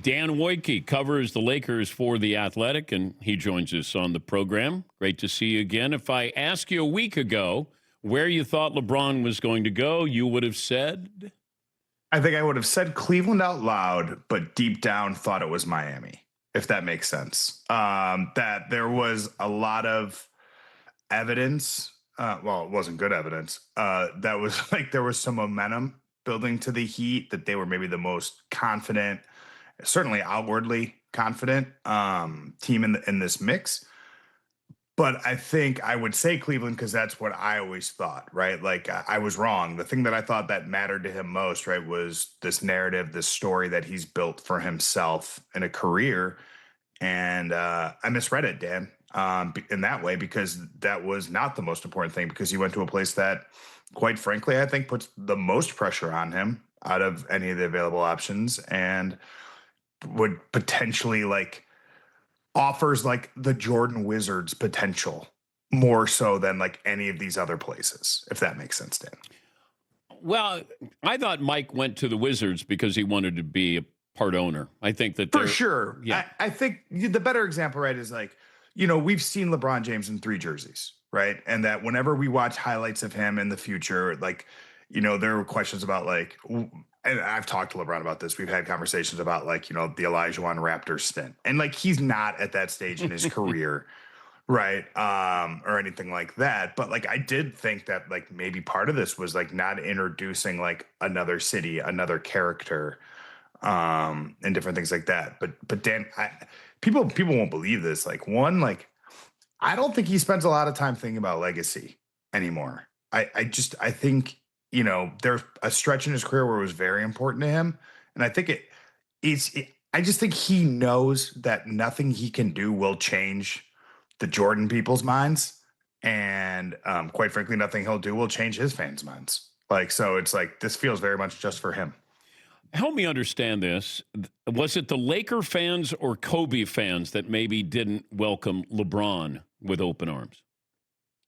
Dan Woike covers the Lakers for The Athletic, and he joins us on the program. Great to see you again. If I asked you a week ago where you thought LeBron was going to go, you would have said? I think I would have said Cleveland out loud, but deep down thought it was Miami, if that makes sense. That there was a lot of evidence. Well, it wasn't good evidence. That was like there was some momentum building to the Heat, that they were maybe the most confident, certainly outwardly confident team in this mix. But I think I would say Cleveland because that's what I always thought, right? Like I was wrong. The thing that I thought that mattered to him most, right, was this narrative, this story that he's built for himself in a career. And I misread it, Dan, in that way, because that was not the most important thing, because he went to a place that, quite frankly, I think puts the most pressure on him out of any of the available options, and would potentially like offers like the Jordan Wizards potential more so than like any of these other places, if that makes sense, Dan. Well, I thought Mike went to the Wizards because he wanted to be a part owner. I think that For sure. Yeah. I think the better example, right, is like, we've seen LeBron James in 3 jerseys, right? And that whenever we watch highlights of him in the future, like, there were questions about like, and I've talked to LeBron about this. We've had conversations about like, the Olajuwon Raptors stint. And like, he's not at that stage in his career, right? Or anything like that. But like, I did think that like maybe part of this was like not introducing like another city, another character, and different things like that. But Dan, people won't believe this. Like I don't think he spends a lot of time thinking about legacy anymore. I think, there's a stretch in his career where it was very important to him. And I think I just think he knows that nothing he can do will change the Jordan people's minds. And quite frankly, nothing he'll do will change his fans' minds. Like, so it's like, this feels very much just for him. Help me understand this. Was it the Laker fans or Kobe fans that maybe didn't welcome LeBron with open arms?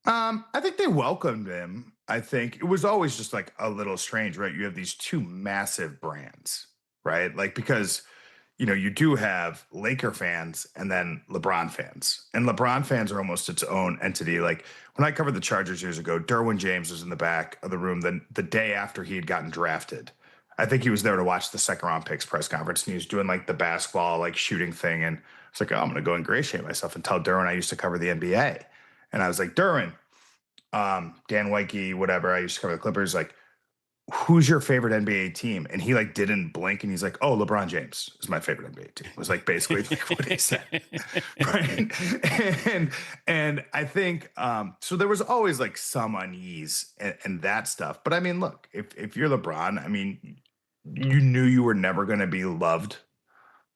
I think they welcomed him. I think it was always just like a little strange, right? You have these 2 massive brands, right? Like, because, you do have Laker fans and then LeBron fans. And LeBron fans are almost its own entity. Like when I covered the Chargers years ago, Derwin James was in the back of the room the day after he had gotten drafted. I think he was there to watch the second round picks press conference, and he was doing like the basketball, like shooting thing. And it's like, oh, I'm going to go ingratiate myself and tell Derwin I used to cover the NBA. And I was like, Derwin, Dan Woike, whatever, I used to cover the Clippers. Like, who's your favorite NBA team? And he like didn't blink. And he's like, oh, LeBron James is my favorite NBA team. It was like basically like what he said. Right. And I think, so there was always like some unease and that stuff. But I mean, look, if you're LeBron, I mean, you knew you were never going to be loved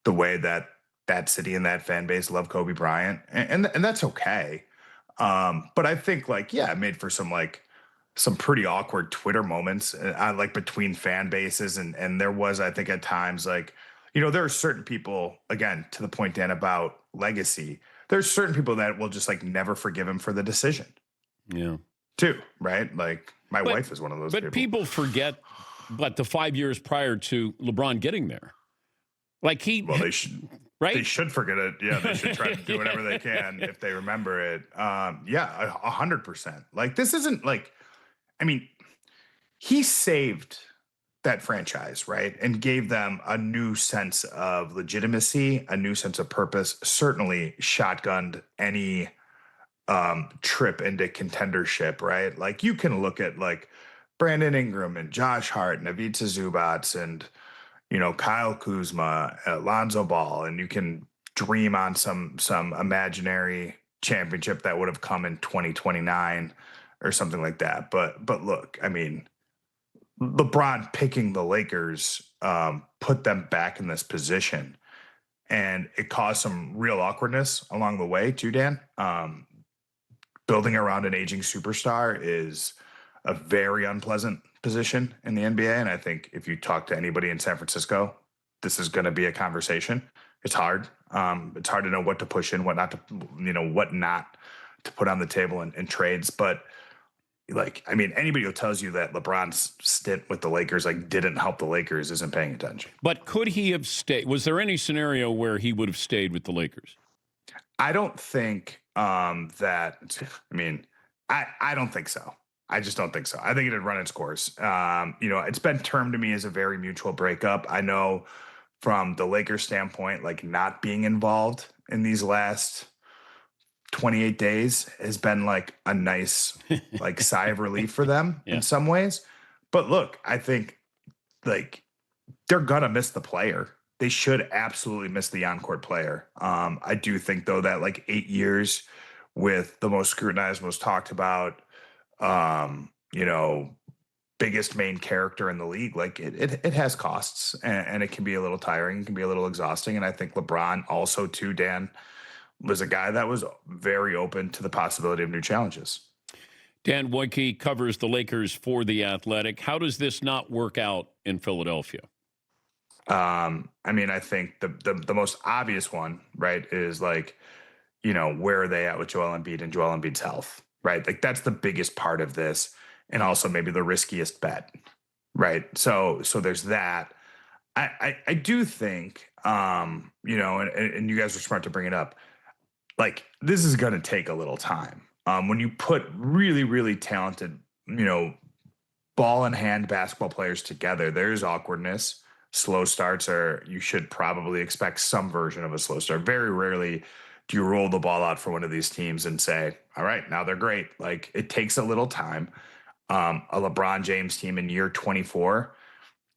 the way that city and that fan base loved Kobe Bryant. And that's okay. But I think like, yeah, it made for some pretty awkward Twitter moments like between fan bases. And there was, I think at times like, there are certain people, again, to the point, Dan, about legacy, there's certain people that will just like never forgive him for the decision. Yeah. Too, right? Like my wife is one of those people. But people forget the 5 years prior to LeBron getting there. Like they should. Right? They should forget it. Yeah, they should try to do whatever they can if they remember it. Yeah, 100%. Like this isn't like, I mean, he saved that franchise, right? And gave them a new sense of legitimacy, a new sense of purpose, certainly shotgunned any trip into contendership, right? Like you can look at like Brandon Ingram and Josh Hart and Ivica Zubac and Kyle Kuzma, Lonzo Ball, and you can dream on some imaginary championship that would have come in 2029 or something like that. But look, I mean, LeBron picking the Lakers put them back in this position, and it caused some real awkwardness along the way too, Dan. Building around an aging superstar is a very unpleasant position in the NBA. And I think if you talk to anybody in San Francisco, this is going to be a conversation. It's hard. It's hard to know what to push in, what not to, what not to put on the table in trades. But like, I mean, anybody who tells you that LeBron's stint with the Lakers like didn't help the Lakers isn't paying attention. But could he have stayed? Was there any scenario where he would have stayed with the Lakers? I don't think that. I mean, I don't think so. I just don't think so. I think it had run its course. It's been termed to me as a very mutual breakup. I know from the Lakers standpoint, like not being involved in these last 28 days has been like a nice like sigh of relief for them in some ways. But look, I think like they're gonna miss the player. They should absolutely miss the on-court player. I do think though that like 8 years with the most scrutinized, most talked about, biggest main character in the league, like it has costs and it can be a little tiring, it can be a little exhausting. And I think LeBron also too, Dan, was a guy that was very open to the possibility of new challenges. Dan Woike covers the Lakers for The Athletic. How does this not work out in Philadelphia? I mean, I think the most obvious one, right, is like, where are they at with Joel Embiid and Joel Embiid's health, right? Like that's the biggest part of this, and also maybe the riskiest bet, right? So there's that. I do think, and you guys are smart to bring it up. Like this is going to take a little time. When you put really, really talented, ball in hand basketball players together, there's awkwardness. Slow starts you should probably expect some version of a slow start. Very rarely do you roll the ball out for one of these teams and say, all right, now they're great. Like it takes a little time. A LeBron James team in year 24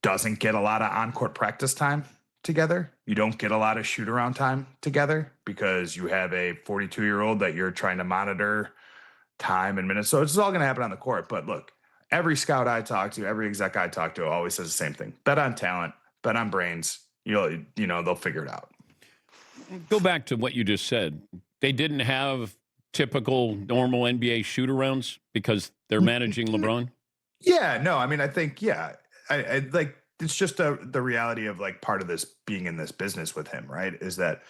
doesn't get a lot of on-court practice time together. You don't get a lot of shoot around time together because you have a 42-year-old that you're trying to monitor time and minutes. So it's all going to happen on the court. But look, every scout I talk to, every exec I talk to always says the same thing. Bet on talent, bet on brains. They'll figure it out. Go back to what you just said. They didn't have typical normal NBA shoot-arounds because they're managing LeBron? Yeah, no, I mean, I think, I like, it's just the reality of like part of this being in this business with him, right? Is that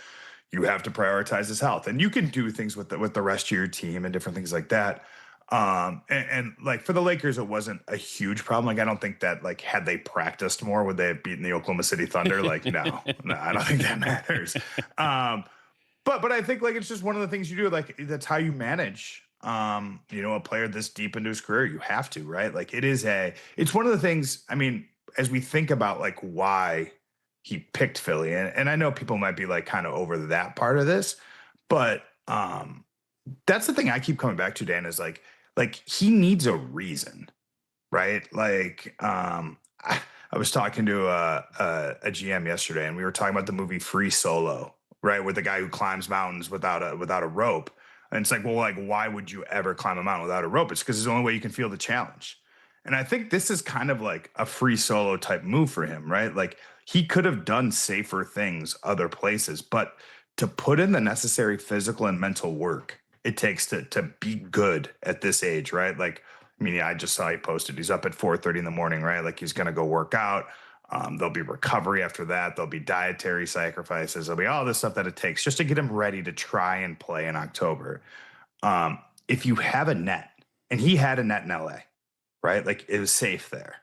you have to prioritize his health, and you can do things with the rest of your team and different things like that. And like for the Lakers, it wasn't a huge problem. Like I don't think that like had they practiced more, would they have beaten the Oklahoma City Thunder? Like no, I don't think that matters. But I think like it's just one of the things you do. Like that's how you manage. A player this deep into his career, you have to, right? Like it's one of the things. I mean, as we think about like why he picked Philly, and I know people might be like kind of over that part of this, but that's the thing I keep coming back to, Dan, is like he needs a reason, right? Like I was talking to a GM yesterday, and we were talking about the movie Free Solo, right, with the guy who climbs mountains without a rope. And it's like, well, like, why would you ever climb a mountain without a rope? It's because it's the only way you can feel the challenge. And I think this is kind of like a Free Solo type move for him, right? Like he could have done safer things other places, but to put in the necessary physical and mental work it takes to be good at this age, right? Like, I mean, I just saw he posted he's up at 4:30 in the morning, right? Like he's going to go work out. There'll be recovery after that. There'll be dietary sacrifices. There'll be all this stuff that it takes just to get him ready to try and play in October. If you have a net, and he had a net in LA, right? Like it was safe there.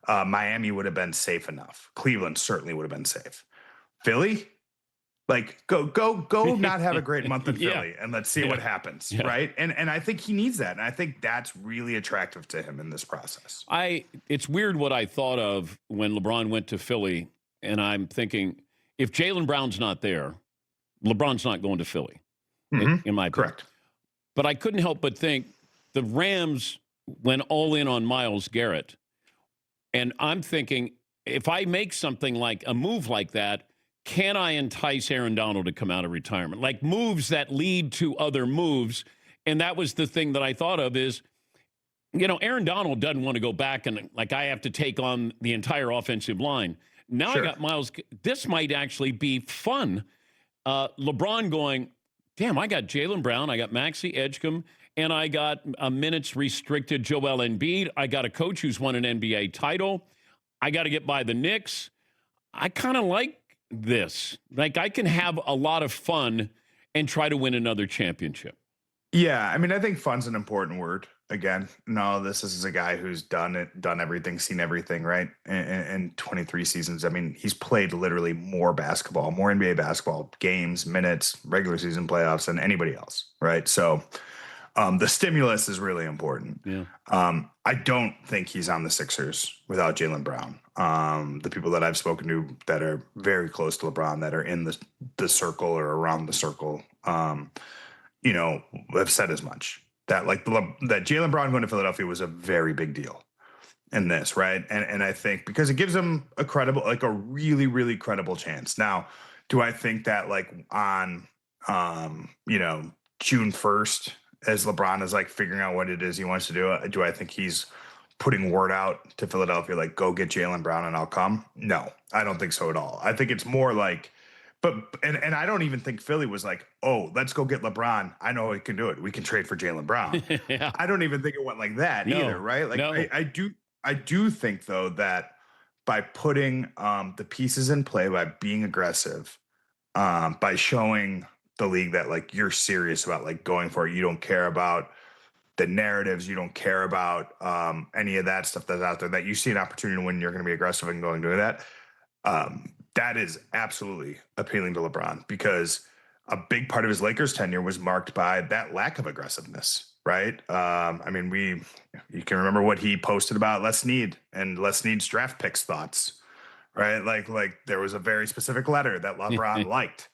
Miami would have been safe enough. Cleveland certainly would have been safe. Philly, like go not have a great month in Philly and let's see what happens, right? And I think he needs that. And I think that's really attractive to him in this process. It's weird what I thought of when LeBron went to Philly, and I'm thinking if Jaylen Brown's not there, LeBron's not going to Philly, in my opinion. Correct. But I couldn't help but think the Rams went all in on Myles Garrett. And I'm thinking, if I make something like a move like that, can I entice Aaron Donald to come out of retirement? Like moves that lead to other moves. And that was the thing that I thought of is, Aaron Donald doesn't want to go back and like I have to take on the entire offensive line. Now I got Myles. This might actually be fun. LeBron going, damn, I got Jaylen Brown, I got Maxey Edgecombe, and I got a minutes restricted Joel Embiid. I got a coach who's won an NBA title. I got to get by the Knicks. I kind of like this. Like I can have a lot of fun and try to win another championship. Yeah, I mean, I think fun's an important word. again. No, this is a guy who's done it, done everything, seen everything, right? In 23 seasons. I mean, he's played literally more basketball, more NBA basketball games, minutes, regular season playoffs than anybody else, right? So the stimulus is really important. Yeah. I don't think he's on the Sixers without Jaylen Brown. The people that I've spoken to that are very close to LeBron, that are in the circle or around the circle, have said as much. That that Jaylen Brown going to Philadelphia was a very big deal in this, right? And I think because it gives him a really, really credible chance. Now, do I think that on June 1st, as LeBron is figuring out what it is he wants to do I think he's putting word out to Philadelphia, go get Jaylen Brown and I'll come? No, I don't think so at all. I think it's more and I don't even think Philly was oh, let's go get LeBron. I know he can do it. We can trade for Jaylen Brown. Yeah. I don't even think it went like that either, right? No. I do think though that by putting the pieces in play, by being aggressive, by showing the league that you're serious about going for it, you don't care about the narratives, you don't care about any of that stuff that's out there, that you see an opportunity when you're going to be aggressive and going to do that. That is absolutely appealing to LeBron, because a big part of his Lakers tenure was marked by that lack of aggressiveness, right? You can remember what he posted about Les Snead and Les Snead's draft picks thoughts, right? Like there was a very specific letter that LeBron liked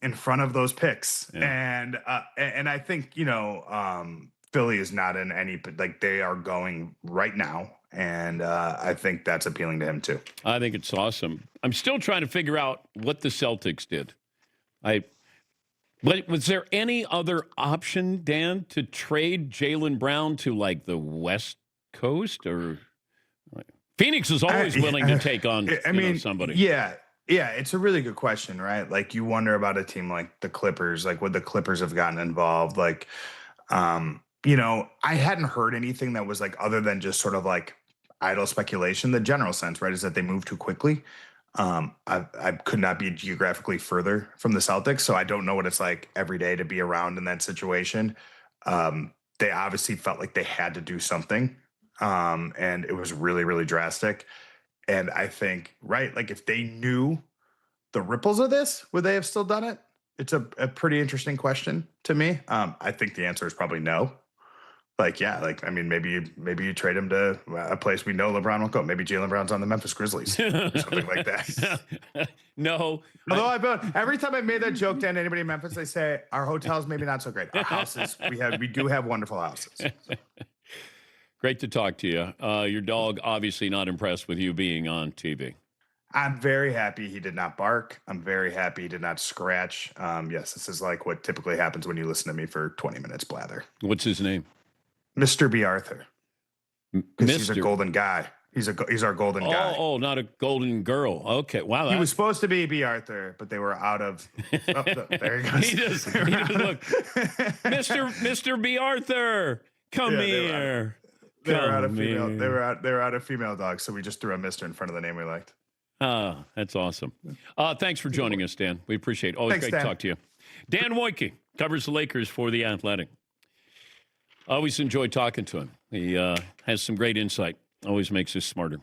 in front of those picks. Yeah. And I think, Philly is not in any, they are going right now. And I think that's appealing to him too. I think it's awesome. I'm still trying to figure out what the Celtics did. But was there any other option, Dan, to trade Jaylen Brown to the West Coast, or Phoenix is always willing to take on somebody? Yeah, it's a really good question, right? You wonder about a team like the Clippers, would the Clippers have gotten involved? I hadn't heard anything that was other than just sort of idle speculation. The general sense, right, is that they move too quickly. I could not be geographically further from the Celtics, so I don't know what it's like every day to be around in that situation. They obviously felt like they had to do something, and it was really, really drastic. And I think, right, if they knew the ripples of this, would they have still done it? It's a pretty interesting question to me. I think the answer is probably no. Maybe you trade him to a place we know LeBron won't go. Maybe Jaylen Brown's on the Memphis Grizzlies or something like that. No. Although every time I made that joke to anybody in Memphis, they say our hotels maybe not so great. Our houses, we do have wonderful houses. So. Great to talk to you. Your dog obviously not impressed with you being on TV. I'm very happy he did not bark. I'm very happy he did not scratch. Yes, this is what typically happens when you listen to me for 20 minutes blather. What's his name? Mr. B. Arthur. Because he's a golden guy. He's our golden guy. Oh, not a golden girl. Okay. Wow. He was supposed to be B. Arthur, but they were out of. There he goes. He does look. Mr. B. Arthur, come here. They were out of female. They were out of female dogs, so we just threw a Mr. in front of the name we liked. That's awesome. Thanks for joining us, Dan. We appreciate it. Always great to talk to you. Dan Woike covers the Lakers for The Athletic. Always enjoy talking to him. He has some great insight. Always makes us smarter.